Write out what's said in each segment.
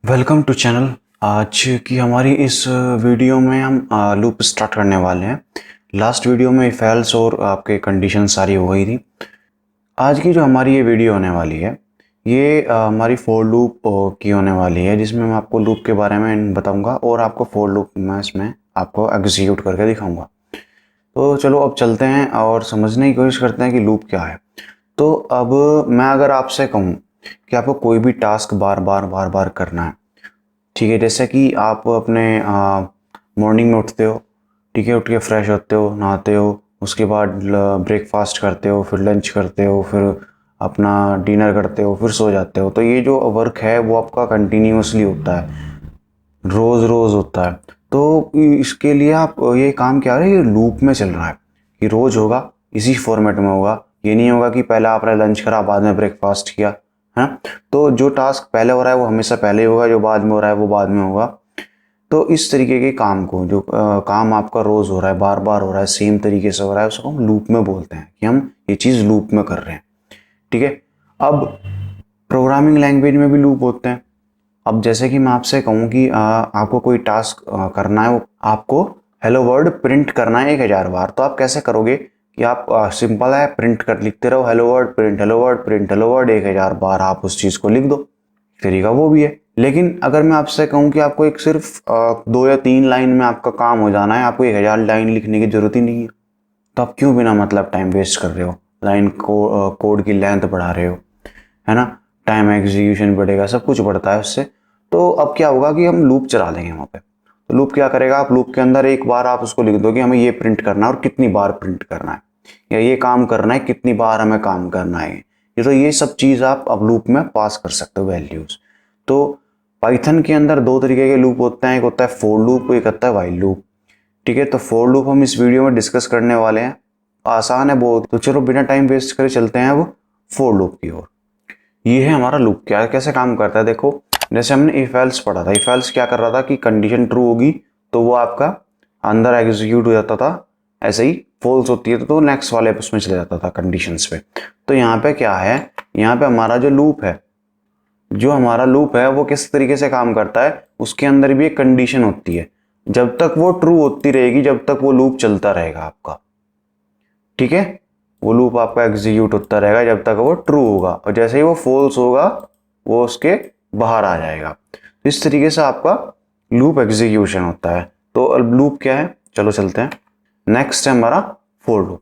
Welcome to channel. आज की हमारी इस वीडियो में हम लूप स्टार्ट करने वाले हैं। लास्ट वीडियो में इफ एल्स और आपके कंडीशन सारी हो गई थी। आज की जो हमारी ये वीडियो होने वाली है ये हमारी फॉर लूप की होने वाली है, जिसमें मैं आपको लूप के बारे में बताऊंगा और आपको फॉर लूप मैं इसमें आपको एग्जीक्यूट करके दिखाऊंगा। तो चलो अब चलते हैं और समझने की कोशिश करते हैं कि लूप क्या है। तो अब मैं अगर आपसे कहूँ कि आपको कोई भी टास्क बार बार करना है, ठीक है, जैसे कि आप अपने मॉर्निंग में उठते हो, ठीक है, उठ के फ्रेश होते हो, नहाते हो, उसके बाद ब्रेकफास्ट करते हो, फिर लंच करते हो, फिर अपना डिनर करते हो, फिर सो जाते हो। तो ये जो वर्क है वो आपका कंटिन्यूसली होता है, रोज़ रोज़ होता है। तो इसके लिए आप ये काम क्या है, ये लूप में चल रहा है कि रोज़ होगा, इसी फॉर्मेट में होगा। ये नहीं होगा कि पहले आपने लंच करा बाद में ब्रेकफास्ट किया, है ना। तो जो टास्क पहले हो रहा है वो हमेशा पहले ही होगा, जो बाद में हो रहा है वो बाद में होगा। तो इस तरीके के काम को जो काम आपका रोज़ हो रहा है, बार बार हो रहा है, सेम तरीके से हो रहा है, उसको हम लूप में बोलते हैं कि हम ये चीज़ लूप में कर रहे हैं, ठीक है। अब प्रोग्रामिंग लैंग्वेज में भी लूप होते हैं। अब जैसे कि मैं आपसे कहूँ कि आपको कोई टास्क करना है, वो आपको हेलो वर्ल्ड प्रिंट करना है 1000 बार। तो आप कैसे करोगे कि आप सिंपल है, प्रिंट कर लिखते रहो, hello world print, hello world print, hello world, 1000 बार आप उस चीज़ को लिख दो। तरीका वो भी है। लेकिन अगर मैं आपसे कहूँ कि आपको एक सिर्फ 2 या 3 लाइन में आपका काम हो जाना है, आपको 1000 लाइन लिखने की जरूरत ही नहीं है, तो आप क्यों बिना मतलब टाइम वेस्ट कर रहे हो, लाइन को कोड की लेंथ बढ़ा रहे हो, है ना। टाइम एग्जीक्यूशन बढ़ेगा, सब कुछ बढ़ता है उससे। तो अब क्या होगा कि हम लूप चला देंगे वहाँ पे। तो लूप क्या करेगा, आप लूप के अंदर एक बार आप उसको लिख दो कि हमें ये प्रिंट करना है और कितनी बार प्रिंट करना है, या ये काम करना है कितनी बार हमें काम करना है। ये तो ये सब चीज़ आप अब लूप में पास कर सकते हो वैल्यूज़। तो पाइथन के अंदर दो तरीके के लूप होते हैं, एक होता है फॉर लूप, एक होता है व्हाइल लूप, ठीक है। तो फॉर लूप हम इस वीडियो में डिस्कस करने वाले हैं। आसान है बहुत, तो चलो बिना टाइम वेस्ट करे चलते हैं अब फॉर लूप की ओर। ये है हमारा लूप, क्या कैसे काम करता है देखो। जैसे हमने इफ एल्स पढ़ा था, इफ एल्स क्या कर रहा था कि कंडीशन ट्रू होगी तो वो आपका अंदर एग्जीक्यूट हो जाता था, ऐसे ही फॉल्स होती है तो नेक्स्ट वाले उसमें चले जाता था कंडीशंस पे। तो यहाँ पे क्या है, यहाँ पे हमारा जो लूप है, जो हमारा लूप है वो किस तरीके से काम करता है, उसके अंदर भी एक कंडीशन होती है। जब तक वो ट्रू होती रहेगी, जब तक वो लूप चलता रहेगा आपका, ठीक है। वो लूप आपका एग्जीक्यूट होता रहेगा जब तक वो ट्रू होगा, और जैसे ही वो फॉल्स होगा वो उसके बाहर आ जाएगा। तो इस तरीके से आपका लूप एग्जीक्यूशन होता है। तो अब लूप क्या है, चलो चलते हैं। नेक्स्ट है हमारा फॉर लूप,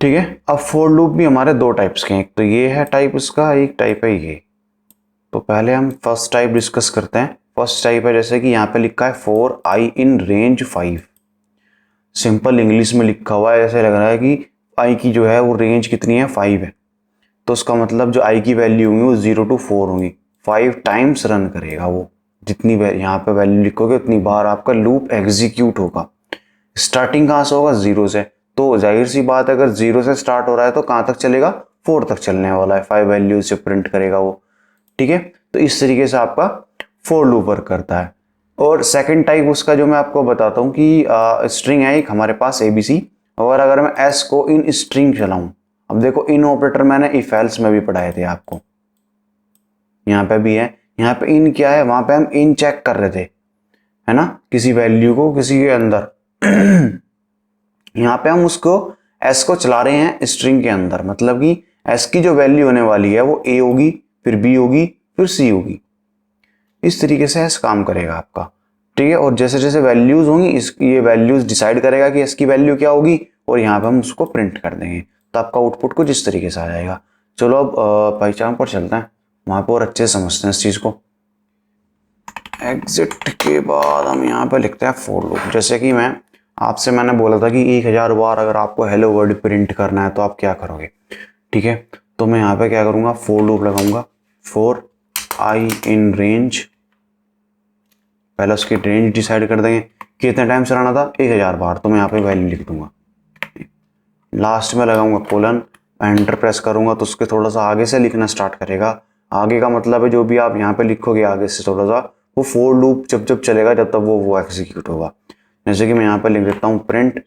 ठीक है। अब फॉर लूप भी हमारे दो टाइप्स के हैं, एक तो ये है टाइप उसका, एक टाइप है ये। तो पहले हम फर्स्ट टाइप डिस्कस करते हैं। फर्स्ट टाइप है जैसे कि यहाँ पे लिखा है for I in range 5। Simple English में लिखा हुआ है, ऐसे लग रहा है कि आई की जो है वो रेंज कितनी है, 5 है। तो उसका मतलब जो आई की वैल्यू होंगी वो 0 to 4 होंगी। 5 टाइम्स रन करेगा वो, जितनी यहाँ पे वैल्यू लिखोगे उतनी बार आपका लूप एग्जीक्यूट होगा। स्टार्टिंग कहाँ से होगा, 0 से। तो जाहिर सी बात है, अगर 0 से स्टार्ट हो रहा है तो कहाँ तक चलेगा, 4 तक चलने वाला है। 5 वैल्यू से प्रिंट करेगा वो, ठीक है। तो इस तरीके से आपका फॉर लूप वर्क करता है। और सेकंड टाइप उसका जो मैं आपको बताता हूँ कि स्ट्रिंग है एक हमारे पास एबीसी, और अगर मैं एस को इन स्ट्रिंग चलाऊं, अब देखो इन ऑपरेटर मैंने इफ एल्स में भी पढ़ाए थे आपको, यहाँ पे भी है। यहाँ पे इन क्या है, वहां पे हम इन चेक कर रहे थे, है ना, किसी वैल्यू को किसी के अंदर। यहाँ पे हम उसको एस को चला रहे हैं स्ट्रिंग के अंदर, मतलब कि एस की जो वैल्यू होने वाली है वो ए होगी, फिर बी होगी, फिर सी होगी। इस तरीके से एस काम करेगा आपका, ठीक है। और जैसे जैसे वैल्यूज होंगी, इसकी ये वैल्यूज डिसाइड करेगा कि इसकी वैल्यू क्या होगी, और यहाँ पे हम उसको प्रिंट कर देंगे, तो आपका आउटपुट कुछ इस तरीके से आ जाएगा। चलो अब पहचान पर चलते हैं, वहां पर और अच्छे से समझते हैं इस चीज को। एग्जिट के बाद हम यहाँ पे लिखते हैं फॉर लूप। जैसे कि मैंने बोला था कि 1000 बार अगर आपको हेलो वर्ल्ड प्रिंट करना है तो आप क्या करोगे, ठीक है। तो मैं यहाँ पे क्या करूंगा, फॉर लूप लगाऊंगा। फॉर आई इन रेंज, पहले उसकी रेंज डिसाइड कर देंगे, कितने टाइम चलाना था, 1000 बार, तो मैं यहाँ पे वैल्यू लिख दूंगा। लास्ट में लगाऊंगा कोलन, एंटर प्रेस करूंगा तो उसके थोड़ा सा आगे से लिखना स्टार्ट करेगा। आगे का मतलब है जो भी आप यहाँ पे लिखोगे आगे से थोड़ा सा, वो फॉर लूप जब जब चलेगा जब तक वो एग्जीक्यूट होगा। जैसे कि मैं यहाँ पे लिख देता हूँ प्रिंट,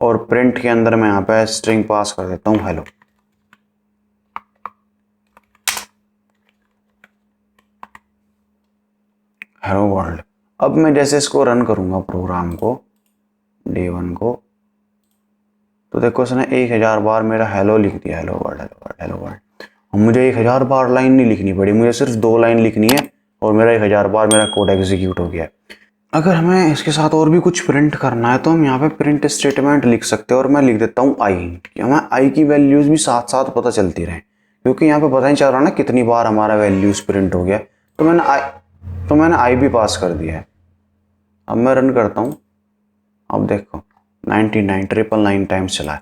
और प्रिंट के अंदर मैं यहाँ पे स्ट्रिंग पास कर देता हूँ हेलो। Hello world. अब मैं जैसे इसको रन करूँगा प्रोग्राम को, डे 1 को, तो देखो इसने 1000 बार मेरा हेलो लिख दिया, hello world hello world hello world. अब मुझे 1000 बार लाइन नहीं लिखनी पड़ी, मुझे सिर्फ 2 लाइन लिखनी है और मेरा 1000 बार मेरा कोड एग्जीक्यूट हो गया है। अगर हमें इसके साथ और भी कुछ प्रिंट करना है तो हम यहाँ पे प्रिंट स्टेटमेंट लिख सकते हैं और मैं लिख देता हूँ आई, कि हमें आई की वैल्यूज भी साथ साथ पता चलती रहे, क्योंकि यहाँ पे पता नहीं चल रहा ना कितनी बार हमारा वैल्यूज प्रिंट हो गया। तो मैंने आई भी पास कर दिया है। अब मैं रन करता हूँ, अब देखो 999 टाइम्स चला है।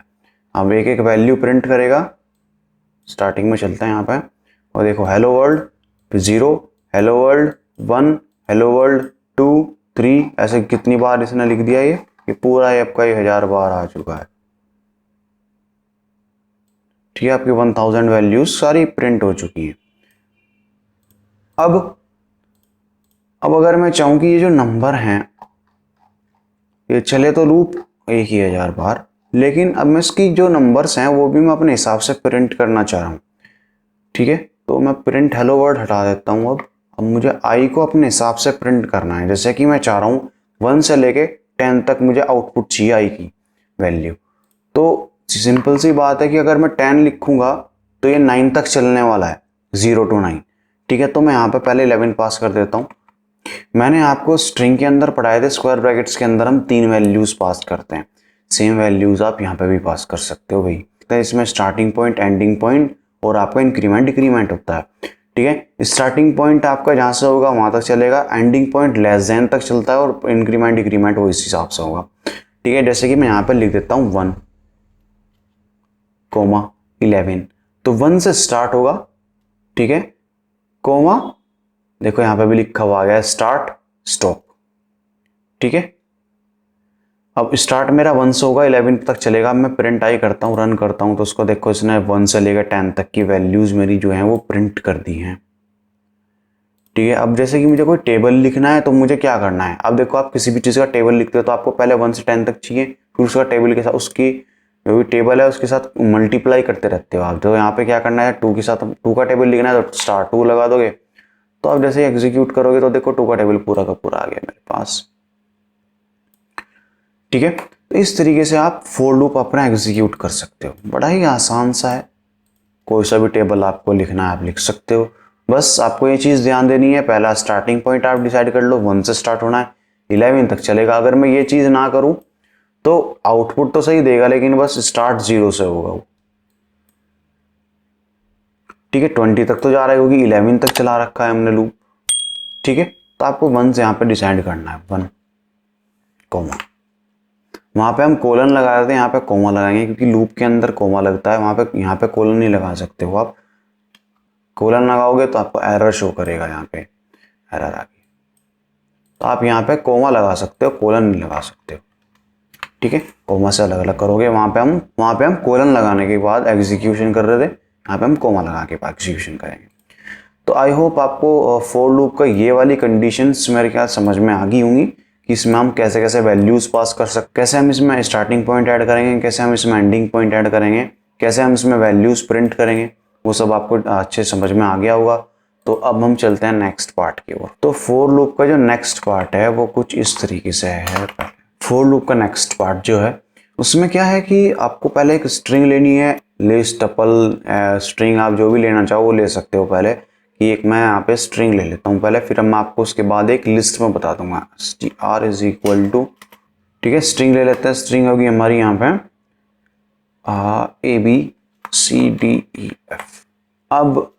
अब एक एक वैल्यू प्रिंट करेगा। स्टार्टिंग में चलते हैं यहाँ पे और देखो हेलो वर्ल्ड, फिर 0, हेलो वर्ल्ड 1, हेलो वर्ल्ड 2, 3, ऐसे कितनी बार इसने लिख दिया ये पूरा ऐप का 1000 बार आ चुका है। ठीक है, आपकी 1000 वैल्यूज सारी प्रिंट हो चुकी है। अब अगर मैं चाहूँ कि ये जो नंबर हैं ये चले तो लूप 1000 बार, लेकिन अब मैं इसकी जो नंबर्स हैं वो भी मैं अपने हिसाब से प्रिंट करना चाह रहा हूँ। ठीक है, तो मैं प्रिंट हेलो वर्ल्ड हटा देता हूँ। अब मुझे आई को अपने हिसाब से प्रिंट करना है, जैसे कि मैं चाह रहा हूँ 1 से लेके 10 तक मुझे आउटपुट चाहिए आई की वैल्यू। तो सिंपल सी बात है कि अगर मैं 10 लिखूंगा तो ये 9 तक चलने वाला है, 0 to 9। ठीक है, तो मैं यहाँ पे पहले 11 पास कर देता हूँ। मैंने आपको स्ट्रिंग के अंदर पढ़ाए थे, स्क्वायर ब्रैकेट्स के अंदर हम 3 वैल्यूज पास करते हैं। सेम वैल्यूज आप यहाँ पे भी पास कर सकते हो भाई। तो इसमें स्टार्टिंग पॉइंट, एंडिंग पॉइंट और आपका इंक्रीमेंट डिक्रीमेंट होता है। ठीक है, स्टार्टिंग पॉइंट आपका जहाँ से होगा वहां तक चलेगा, एंडिंग पॉइंट लेस देन तक चलता है और इंक्रीमेंट डिक्रीमेंट वो इस हिसाब से होगा। ठीक है, जैसे कि मैं यहाँ पे लिख देता हूँ 1, 11, तो 1 से स्टार्ट होगा। ठीक है, कोमा, देखो यहाँ पे भी लिखा हुआ आ गया स्टार्ट स्टॉप। ठीक है, अब स्टार्ट मेरा 1 से होगा, 11 तक चलेगा। मैं प्रिंट आई करता हूँ, रन करता हूँ, तो उसको देखो इसने 1 से लेकर 10 तक की वैल्यूज मेरी जो है वो प्रिंट कर दी हैं। ठीक है, अब जैसे कि मुझे कोई टेबल लिखना है तो मुझे क्या करना है। अब देखो आप किसी भी चीज़ का टेबल लिखते हो तो आपको पहले 1 से 10 तक चाहिए, फिर उसका टेबल के साथ उसकी जो भी टेबल है उसके साथ मल्टीप्लाई करते रहते हो आप। तो यहाँ पे क्या करना है, 2 के साथ 2 का टेबल लिखना है तो स्टार्ट 2 लगा दोगे, तो आप जैसे एग्जीक्यूट करोगे तो देखो 2 का टेबल पूरा का पूरा आ गया मेरे पास। ठीक है, तो इस तरीके से आप फॉर लूप अपना एग्जीक्यूट कर सकते हो। बड़ा ही आसान सा है, कोई सा भी टेबल आपको लिखना है आप लिख सकते हो। बस आपको ये चीज़ ध्यान देनी है, पहला स्टार्टिंग पॉइंट आप डिसाइड कर लो, 1 से स्टार्ट होना है, 11 तक चलेगा। अगर मैं ये चीज़ ना करूं तो आउटपुट तो सही देगा लेकिन बस स्टार्ट 0 से होगा वो। ठीक है, 20 तक तो जा रहा है क्योंकि 11 तक चला रखा है हमने लूप। ठीक है, तो आपको 1 से यहाँ पे डिसाइड करना है, 1, कोमा। वहां पे हम कोलन लगा देते हैं, यहाँ पे कोमा लगाएंगे क्योंकि लूप के अंदर कोमा लगता है, वहां पे यहाँ पे कोलन नहीं लगा सकते हो आप। कोलन लगाओगे तो आपको एरर शो करेगा, यहाँ पे एरर आ गई। तो आप यहाँ पे कोमा लगा सकते हो, कोलन नहीं लगा सकते हो। ठीक है, कोमा से अलग अलग करोगे। वहां पे हम कोलन लगाने के बाद एग्जीक्यूशन कर रहे थे, यहाँ पे हम कोमा लगा के एग्जीक्यूशन करेंगे। तो आई होप आपको फॉर लूप का ये वाली कंडीशंस मेरे ख्याल समझ में आ गई होंगी कि इसमें हम कैसे कैसे वैल्यूज पास कर सकते, कैसे हम इसमें स्टार्टिंग पॉइंट ऐड करेंगे, कैसे हम इसमें एंडिंग पॉइंट ऐड करेंगे, कैसे हम इसमें वैल्यूज प्रिंट करेंगे, वो सब आपको अच्छे समझ में आ गया होगा। तो अब हम चलते हैं नेक्स्ट पार्ट की ओर। तो फॉर लूप का जो नेक्स्ट पार्ट है वो कुछ इस तरीके से है। फॉर लूप का नेक्स्ट पार्ट जो है उसमें क्या है कि आपको पहले एक स्ट्रिंग लेनी है, लिस्ट, टपल, स्ट्रिंग, आप जो भी लेना चाहो वो ले सकते हो। पहले कि एक मैं यहाँ पे स्ट्रिंग ले लेता हूँ पहले, फिर मैं आपको उसके बाद एक लिस्ट में बता दूंगा str इज इक्वल टू। ठीक है, स्ट्रिंग ले लेते हैं। स्ट्रिंग होगी हमारी यहाँ पे ABCDEF। अब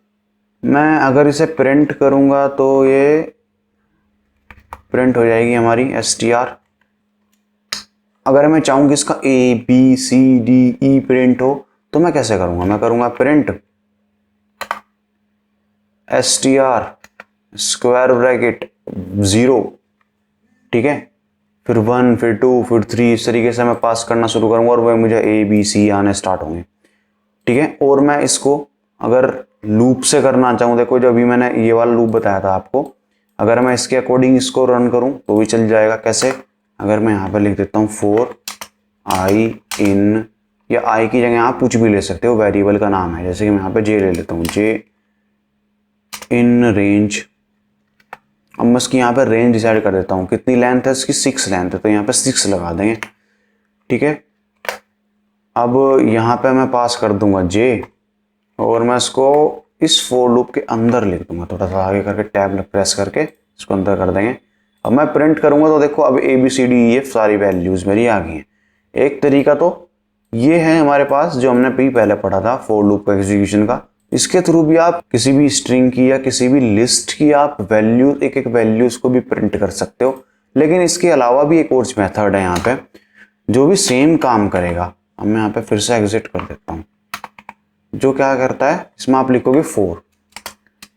मैं अगर इसे प्रिंट करूंगा तो ये प्रिंट हो जाएगी हमारी str। अगर मैं चाहूँ कि इसका ABCDE प्रिंट हो तो मैं कैसे करूंगा, मैं करूंगा प्रिंट str स्क्वायर ब्रैकेट 0। ठीक है, फिर 1, फिर 2, फिर 3, इस तरीके से मैं पास करना शुरू करूंगा और वह मुझे ABC आने स्टार्ट होंगे। ठीक है, और मैं इसको अगर लूप से करना चाहूँ, देखो जो अभी मैंने ये वाला लूप बताया था आपको, अगर मैं इसके अकॉर्डिंग इसको रन करूँ तो भी चल जाएगा। कैसे, अगर मैं यहाँ पर लिख देता हूँ फॉर आई इन, या आई की जगह आप कुछ भी ले सकते हो, वेरिएबल का नाम है, जैसे कि मैं यहाँ पे जे ले लेता हूँ, जे इन रेंज अब मैं इसकी यहाँ पे रेंज डिसाइड कर देता हूँ, कितनी लेंथ है इसकी, 6 लेंथ है, तो यहाँ पे 6 लगा देंगे। ठीक है, अब यहाँ पे मैं पास कर दूंगा j और मैं इसको इस फोर लूप के अंदर लिख दूंगा, थोड़ा सा आगे करके टैब प्रेस करके इसको अंदर कर देंगे। अब मैं प्रिंट करूंगा तो देखो अब ABCDEF सारी वैल्यूज मेरी आ गई हैं। एक तरीका तो ये है हमारे पास जो हमने पहले पढ़ा था फोर लूप का एग्जीक्यूशन का, इसके थ्रू भी आप किसी भी स्ट्रिंग की या किसी भी लिस्ट की आप वैल्यू एक एक वैल्यूज को भी प्रिंट कर सकते हो। लेकिन इसके अलावा भी एक और मेथड है यहाँ पे जो भी सेम काम करेगा। अब मैं यहाँ पे फिर से एग्जिट कर देता हूँ। जो क्या करता है, इसमें आप लिखोगे 4।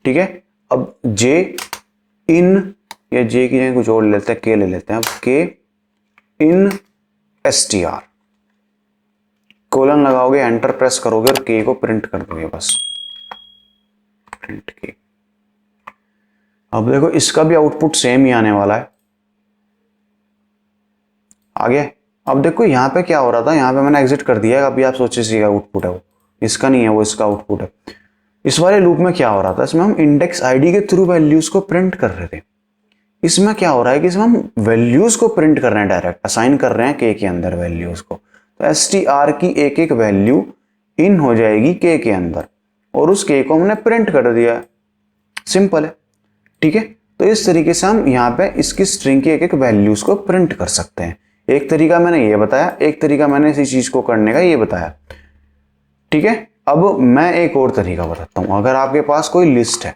ठीक है, अब j इन या j की जगह कुछ और ले लेते हैं, k ले लेते हैं। अब k इन str कोलन लगाओगे, एंटर प्रेस करोगे और k को प्रिंट कर दोगे, बस प्रिंट k। अब देखो इसका भी आउटपुट सेम ही आने वाला है। आगे अब देखो यहाँ पे क्या हो रहा था, यहाँ पे मैंने एग्जिट कर दिया है। अभी आप सोचिए इसका आउटपुट है, वो इसका नहीं है, वो इसका आउटपुट है। इस वाले लूप में क्या हो रहा था, इसमें हम इंडेक्स आईडी के थ्रू वैल्यूज को प्रिंट कर रहे थे। इसमें क्या हो रहा है कि इसमें हम वैल्यूज को प्रिंट कर रहे हैं, डायरेक्ट असाइन कर रहे हैं k के अंदर वैल्यूज को। तो str की एक एक वैल्यू इन हो जाएगी k के अंदर और उस k को हमने प्रिंट कर दिया है। सिंपल है। ठीक है, तो इस तरीके से हम यहाँ पे इसकी स्ट्रिंग की एक एक वैल्यूज को प्रिंट कर सकते हैं। एक तरीका मैंने ये बताया, एक तरीका मैंने इसी चीज को करने का ये बताया। ठीक है, अब मैं एक और तरीका बताता हूं। अगर आपके पास कोई लिस्ट है,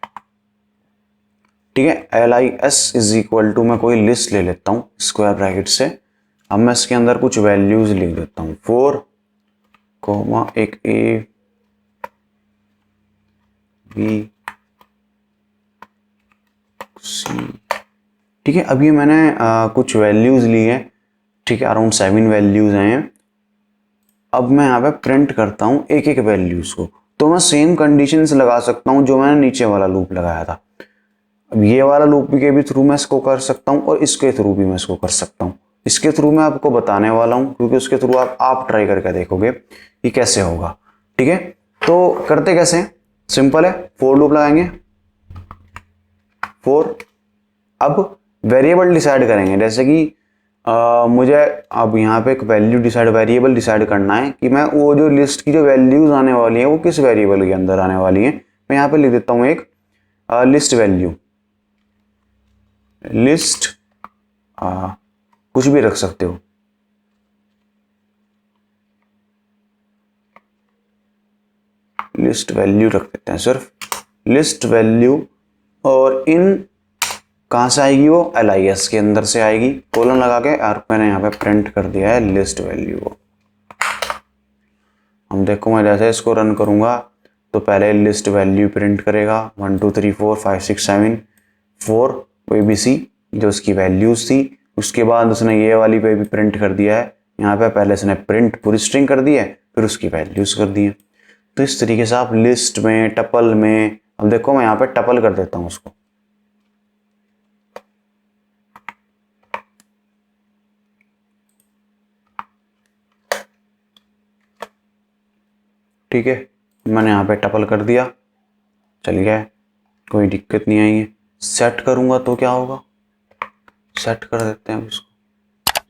ठीक है, LIS इज इक्वल टू, मैं कोई लिस्ट ले लेता हूं स्क्वायर ब्रैकेट से। अब मैं इसके अंदर कुछ वैल्यूज लिख देता हूं, 4 कोमा एक A B C। ठीक है, अब ये मैंने कुछ वैल्यूज ली है। ठीक है, अराउंड 7 वैल्यूज हैं। अब मैं यहाँ पे प्रिंट करता हूँ एक एक वैल्यूज को, तो मैं सेम कंडीशंस लगा सकता हूँ जो मैंने नीचे वाला लूप लगाया था। अब ये वाला लूप के भी थ्रू मैं इसको कर सकता हूँ और इसके थ्रू भी मैं इसको कर सकता हूँ। इसके थ्रू मैं आपको बताने वाला हूँ क्योंकि उसके थ्रू आप ट्राई करके देखोगे कि कैसे होगा। ठीक है, तो करते कैसे हैं, सिंपल है, फोर लूप लगाएंगे 4। अब वेरिएबल डिसाइड करेंगे, जैसे कि मुझे अब यहाँ पे एक वेरिएबल डिसाइड करना है कि मैं वो जो लिस्ट की जो वैल्यूज आने वाली है वो किस वेरिएबल के अंदर आने वाली है। मैं यहाँ पे लिख देता हूँ एक लिस्ट वैल्यू, लिस्ट कुछ भी रख सकते हो, लिस्ट वैल्यू रख देते हैं, सिर्फ लिस्ट वैल्यू। और इन कहां से आएगी, वो LIS के अंदर से आएगी, कोलन लगा के। और मैंने यहाँ पे प्रिंट कर दिया है लिस्ट वैल्यू को। हम देखो मैं जैसे इसको रन करूंगा तो पहले लिस्ट वैल्यू प्रिंट करेगा 1 2 3 4 5 6 7 4 ABC जो उसकी वैल्यूज थी। उसके बाद उसने ये वाली पे भी प्रिंट कर दिया है। यहाँ पे पहले उसने प्रिंट पूरी स्ट्रिंग कर दी है, फिर उसकी वैल्यूज कर दी है। तो इस तरीके से आप लिस्ट में, टपल में, अब देखो मैं यहाँ पे टपल कर देता हूँ उसको। ठीक है, मैंने यहाँ पे टपल कर दिया, चल गया है, कोई दिक्कत नहीं आई है। सेट करूंगा तो क्या होगा, सेट कर देते हैं इसको,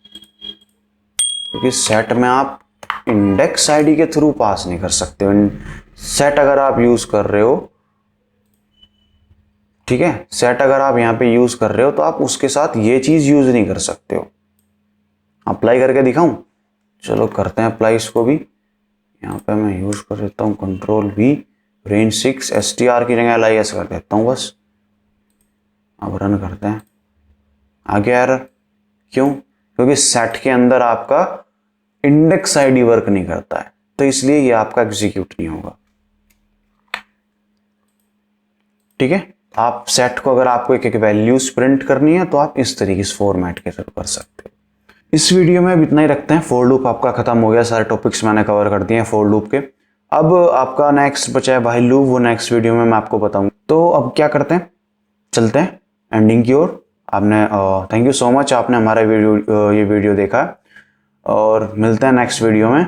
क्योंकि सेट में आप इंडेक्स आईडी के थ्रू पास नहीं कर सकते हो। सेट अगर आप यूज कर रहे हो, ठीक है, सेट अगर आप यहाँ पे यूज कर रहे हो तो आप उसके साथ ये चीज यूज नहीं कर सकते हो। अप्लाई करके दिखाऊं, चलो करते हैं अप्लाई इसको भी। यहाँ पे मैं यूज कर देता हूँ Ctrl+V, रेंज 6 str की जगह LIS कर देता हूँ बस। अब रन करते हैं, आ गया एरर। क्यों, क्योंकि सेट के अंदर आपका इंडेक्स आईडी वर्क नहीं करता है, तो इसलिए ये आपका एग्जीक्यूट नहीं होगा। ठीक है, आप सेट को अगर आपको एक एक वैल्यूज प्रिंट करनी है तो आप इस तरीके से फॉर्मेट के थ्रू कर सकते हो। इस वीडियो में अब इतना ही रखते हैं। फॉर लूप आपका खत्म हो गया, सारे टॉपिक्स मैंने कवर कर दिए हैं फॉर लूप के। अब आपका नेक्स्ट बचा है व्हाइल लूप, वो नेक्स्ट वीडियो में मैं आपको बताऊंगा। तो अब क्या करते हैं, चलते हैं एंडिंग की ओर। आपने थैंक यू सो मच, आपने हमारा ये वीडियो देखा और मिलते हैं नेक्स्ट वीडियो में।